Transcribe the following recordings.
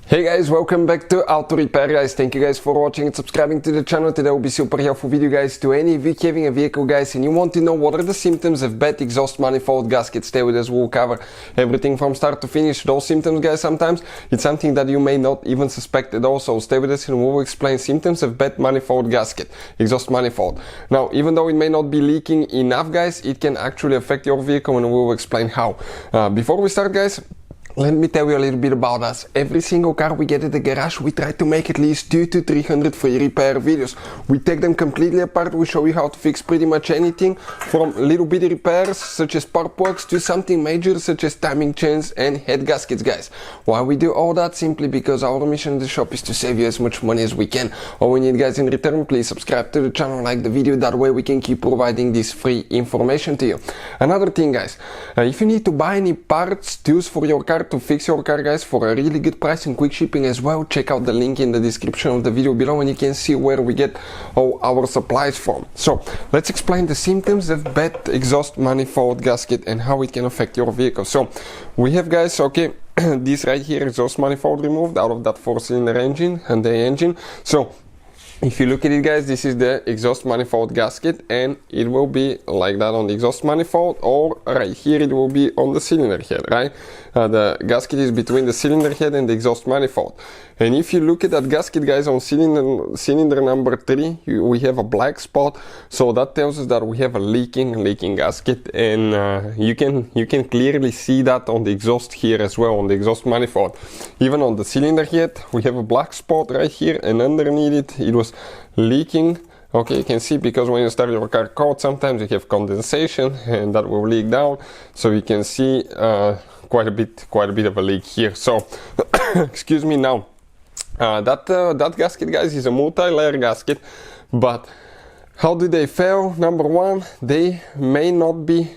Hey guys, welcome back to Auto Repair guys. Thank you guys for watching and subscribing to the channel. Today will be super helpful video guys to any of you having a vehicle guys and you want to know what are the symptoms of bad exhaust manifold gasket. Stay with us, we'll cover everything from start to finish. Those symptoms guys, sometimes it's something that you may not even suspect at all. So stay with us and we will explain symptoms of bad manifold gasket, exhaust manifold. Now, even though it may not be leaking enough guys, it can actually affect your vehicle and we will explain how. Before we start guys, let me tell you a little bit about us. Every single car we get at the garage, we try to make at least 200 to 300 free repair videos. We take them completely apart, we show you how to fix pretty much anything from little bitty repairs such as spark plugs to something major such as timing chains and head gaskets guys. Why we do all that? Simply because our mission in the shop is to save you as much money as we can. All we need guys in return, please subscribe to the channel, like the video, that way we can keep providing this free information to you. Another thing guys, if you need to buy any parts, tools for your car, to fix your car guys for a really good price and quick shipping as well, check out the link in the description of the video below and you can see where we get all our supplies from. So let's explain the symptoms of bad exhaust manifold gasket and how it can affect your vehicle. So we have guys, okay, this right here, exhaust manifold removed out of that 4-cylinder engine and the engine. So if you look at it guys, this is the exhaust manifold gasket and it will be like that on the exhaust manifold, or right here it will be on the cylinder head, right? The gasket is between the cylinder head and the exhaust manifold. And if you look at that gasket guys, on cylinder number 3 we have a black spot, so that tells us that we have a leaking gasket, and you can clearly see that on the exhaust here as well, on the exhaust manifold. Even on the cylinder head we have a black spot right here, and underneath it was leaking. Okay, you can see, because when you start your car cold, sometimes you have condensation and that will leak down, so you can see quite a bit of a leak here. So excuse me. Now that gasket guys is a multi-layer gasket, but how do they fail? Number one, they may not be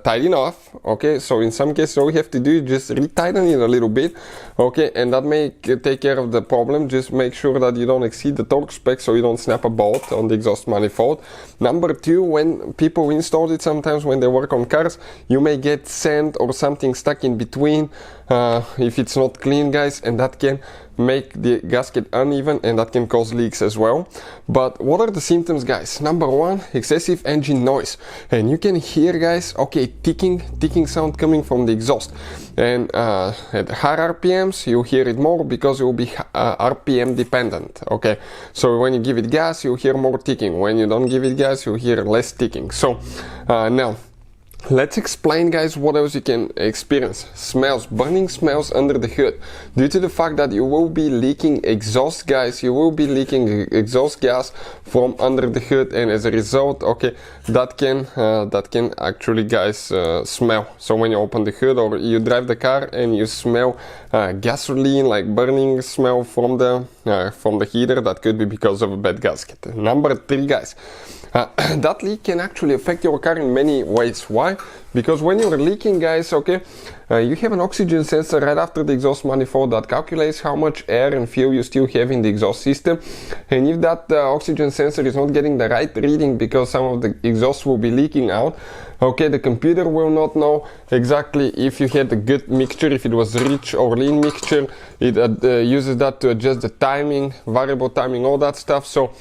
tight enough. Okay, so in some cases all we have to do is just retighten it a little bit. Okay, and that may take care of the problem. Just make sure that you don't exceed the torque spec, so you don't snap a bolt on the exhaust manifold. Number two, when people install it, sometimes when they work on cars, you may get sand or something stuck in between if it's not clean guys, and that can make the gasket uneven and that can cause leaks as well. But what are the symptoms guys? Number one, excessive engine noise, and you can hear guys, okay, ticking sound coming from the exhaust, and at higher RPMs you hear it more because it will be RPM dependent. Okay, so when you give it gas you hear more ticking, when you don't give it gas you hear less ticking. So now let's explain guys what else you can experience. Smells, burning smells under the hood, due to the fact that you will be leaking exhaust guys, you will be leaking exhaust gas from under the hood, and as a result, okay, that can actually guys smell. So when you open the hood or you drive the car and you smell gasoline, like burning smell from the heater, that could be because of a bad gasket. Number 3 guys, that leak can actually affect your car in many ways. Why? Because when you're leaking guys, okay, you have an oxygen sensor right after the exhaust manifold that calculates how much air and fuel you still have in the exhaust system, and if that oxygen sensor is not getting the right reading because some of the exhaust will be leaking out, okay, the computer will not know exactly if you had a good mixture, if it was rich or lean mixture. It uses that to adjust the timing, variable timing, all that stuff. So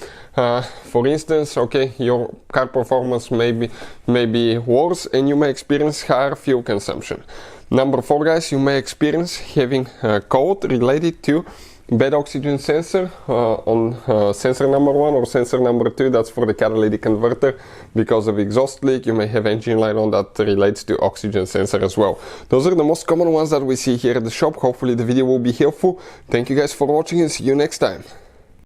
for instance, okay, your car performance may be worse and you may experience higher fuel consumption. Number 4 guys, you may experience having cold related to bad oxygen sensor on sensor number 1 or sensor number 2, that's for the catalytic converter. Because of exhaust leak you may have engine light on that relates to oxygen sensor as well. Those are the most common ones that we see here at the shop. Hopefully the video will be helpful. Thank you guys for watching and see you next time.